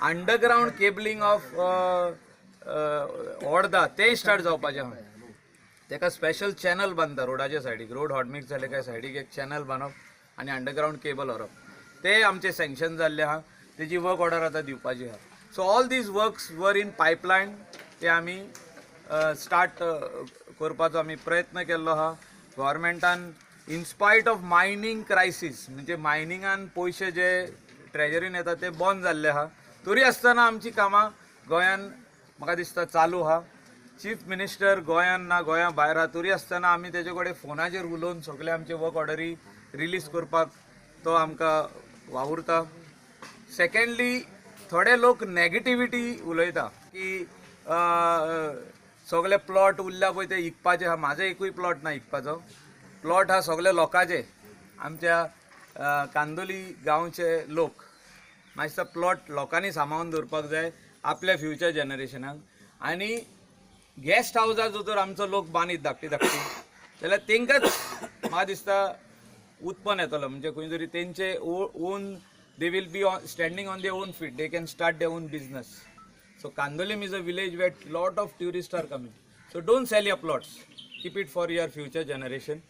Underground cabling of ओडदा ते start जावपाचें आहा. तेका स्पेशल चॅनल बांदता रोडाच्या सायडीक. रोड हॉटमिक्स जाले काय सायडीक एक चॅनल बांदप आनी अंडरग्राउंड केबल व्हरप. ते आमचे सँक्शन जाल्ले आहा. तेजी वर्क ऑर्डर आतां दिवपाची आहा. सो ऑल दीज वर्क्स वर इन पायपलायन ते आमी स्टार्ट करपाचो आमी प्रयत्न केल्लो आहा. गव्हर्मेंटान इनस्पायट ऑफ मायनींग क्रायसीस म्हणजे मायनिंगान पयशे जे ट्रेजरीन येता ते बंद जाल्ले आहा. तरी आसतना आमची कामां गोंयान म्हाका दिसता चालू आहा. चीफ मिनिस्टर गोंयान ना गोंया भायर आहा तरी आसतना आमी तेजे कडेन फोनाचेर उलोवन सगळे आमचे वर्क ऑर्डरी रिलीज करपाक तो आमकां वावुरता. सेकंडली थोडे लोक नेगेटिविटी उलयता की सगळे प्लॉट उरल्या पळय ते विकपाचे आहा. म्हाजो एकूय प्लॉट ना विकपाचो. प्लॉट हा सगळे लोकांचे, आमच्या कांदोली गांवचे लोक. म्हाका दिसता प्लॉट लोकांनी सांबाळून दवरपाक जाय आपल्या फ्युचर जनरेशनाक. आनी गेस्ट हावजाचो जर आमचो लोक बांदीत धाकटी जाल्यार तेंकाच म्हाका दिसता उत्पन्न येतलो. म्हणजे खंय तरी तेंचे own they will be standing on their own feet. They can start their own business. So Kandolim is a village where lot of tourists are coming. So don't sell your plots. Keep it for your future generation.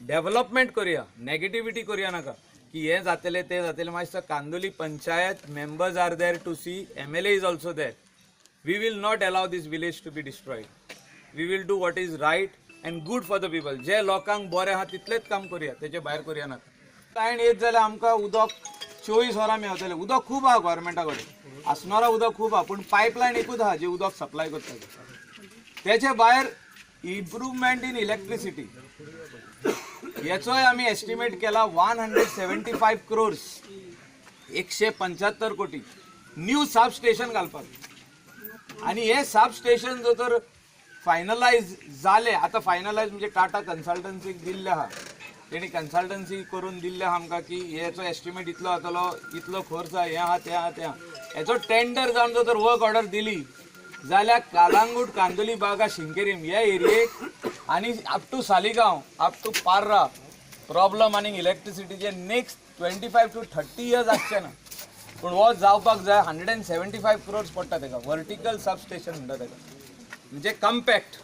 Development करूया, negativity करूया नका की हे जातले ते जातले. मागीर Candolim panchayat members are there to see. MLA is also there. We will not allow this village to be destroyed. We will do what is right and good for the people. जे लोकांक बरें आहा तितलेच काम करूया, तेचे भायर करूया नका. लायन येत जाल्यार आमकां उदक 24 वरां मेळटलें. उदक खूब आहा गव्हर्मेंटा कडेन. आसनारा उदक खूब आहा पूण पायपलायन एकूच आहा जी उदक सप्लाय करता. तेचे भायर इम्प्रुवमेंट इन इलेक्ट्रिसिटी हेचोय आमी एस्टिमेट केला 175 crores 175 कोटी न्यू सब स्टेशन घालपाक. आनी हे सब स्टेशन जर तर फायनलायज जाले, आतां फायनलायज म्हणजे टाटा कन्सल्टन्सीक दिल्ले आहा. तेणी कन्सल्टन्सी करून दिल्ले आहा आमकां की हेचो एस्टिमेट इतलो जातलो, इतलो खर्च हे आहा ते आहा ते आहा. हेचो टेंडर जावन जर वर्क ऑर्डर दिली जाल्यार कालांगूट, कांदोली बागा, शिंकेरीम ह्या एरियेक आनी up to Saligao, up to Parra problem आनी इलेक्ट्रिसिटीचे नेक्स्ट 25 to 30 years आसचे ना. पूण हो जावपाक जाय. 175 crores पडटा तेका. वर्टिकल सब स्टेशन म्हणटा तेका. म्हणजे कम्पॅक्ट.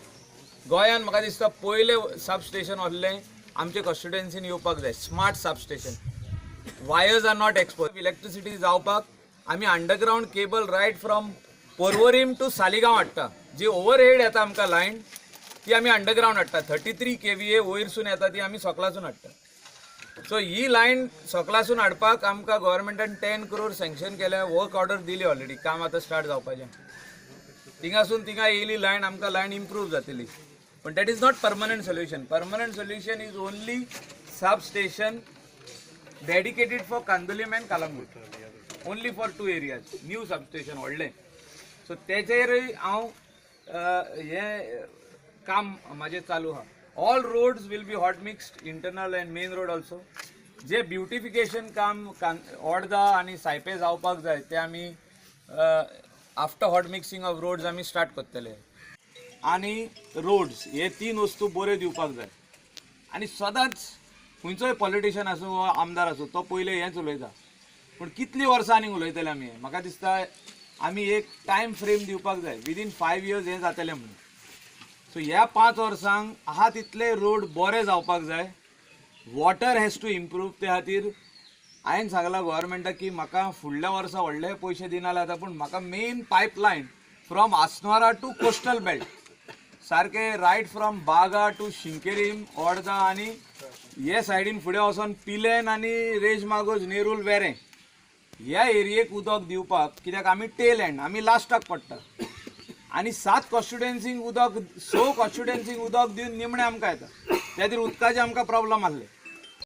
गोंयान म्हाका दिसता पयले सब स्टेशन आसलें आमचे कॉन्स्टिट्युएन्सीन येवपाक जाय. Smart sub station. Wires are not expose. Electricity जावपाक आमी underground cable right from Porvorim to Saligao हाडटा. जी ओवरहेड येता आमकां लायन ती आमी अंडरग्राउंड हाडटा. 33 kVA वयरसून येता ती आमी सकलासून हाडटा. सो ही लायन सकलासून हाडपाक आमकां गव्हर्मेंटान 10 crores सँक्शन केल्या. वर्क ऑर्डर दिली ऑलरेडी. काम आतां स्टार्ट जावपाचें. थिंगासून थिंगा येयली लायन आमकां लायन इम्प्रूव जातली. पण that is not permanent solution. Permanent solution is only sub station dedicated for Candolim and Calangute. Only for 2 areas. New sub station व्हडलें. सो तेचेरूय हांव हें काम म्हाजें चालू आहा. All roads will be hot mixed, internal and main road also. जे beautification काम ओडदा आनी सायपे जावपाक जाय ते आमी after hot mixing of roads आमी स्टार्ट करतले. आनी रोड्स हे 3 वस्तू बऱ्यो दिवपाक जाय. आनी सदांच खंयचोय पॉलिटिशियन आसूं वा आमदार आसूं तो पयले हेंच उलयता. पूण कितलीं वर्सां आनीक उलयतले आमी. म्हाका दिसता आमी एक टायम फ्रेम दिवपाक जाय. विदीन 5 years हें जातलें म्हणून. सो ह्या 5 वर्सांक आहा तितले रोड बरे जावपाक जाय. Water has to improve. ते खातीर हांवें सांगलां गव्हर्मेंटाक की म्हाका फुडल्या वर्सा व्हडले पयशे दिना जाता पूण म्हाका main pipeline from Assonora to coastal belt सारके right from Baga to Sinquerim, ओडदा आनी हे सायडीन फुडें वचोन पिलेन आनी रेज मागोज, नेरूल, वेरें ह्या एरियेक उदक दिवपाक. कित्याक आमी टेल एंड आमी लास्टाक पडटा. आनी 7 कॉन्स्टिट्युएन्सीक उदक 6 कॉन्स्टिट्युएन्सीक उदक दिवन निमणें आमकां येता. त्या खातीर उदकाचे आमकां प्रॉब्लम आसले.